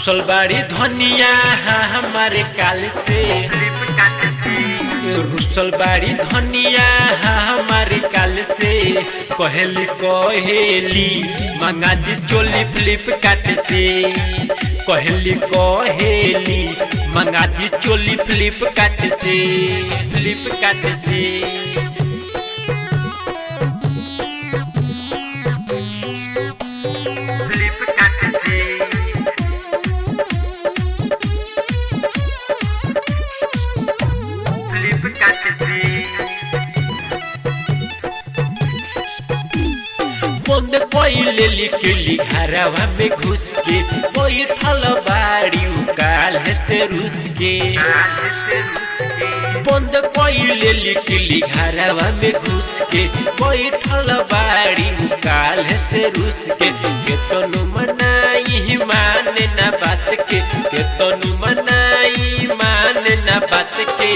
रुसल बाड़ी धनिया हमारे काल से, रुसल बाड़ी धनिया हमारे काल से। कहेली कहेली मंगा दी चोली फ्लिपकार्ट से, कहेली कहेली मंगा दी चोली फ्लिपकार्ट से, फ्लिपकार्ट से। बंद पहले लिखली घरवा में घुस के, कोई थल बाड़ी उकाल से रूस के। बंद पहले लिखली घरवा में घुस के, कोई थल बाड़ी उकाल से रूस के। तनु मनाई माने ना बात के, तनु मनाई माने ना बात के।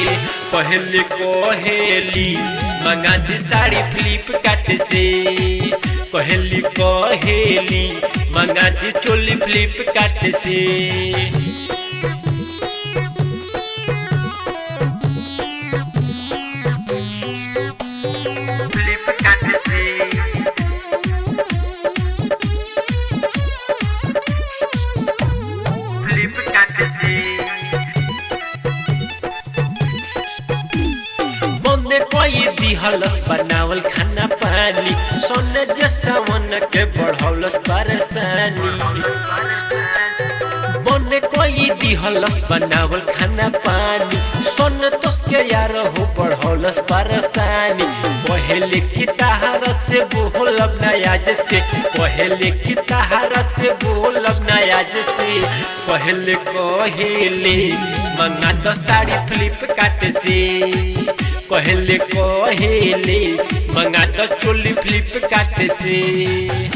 पहले कहेली मंगा दी साड़ी फ्लिपकार्ट से, कहेली कहेली मंगा दी चोली फ्लिपकार्ट से। कोई दिहल बनावल खाना पानी, सोन जसवन के बढ़ौल परेशानी। बने कोई दिहल बनावल खाना पानी, सोन तोसके यार हो बढ़ौल परेशानी। पहले की तहारा से बोलब नयाज से, पहले की तहारा से बोलब नयाज से। पहले कहेले मंगा दो साड़ी फ्लिपकार्ट से, कहेले कहेले मंगा दो चोली फ्लिपकार्ट से।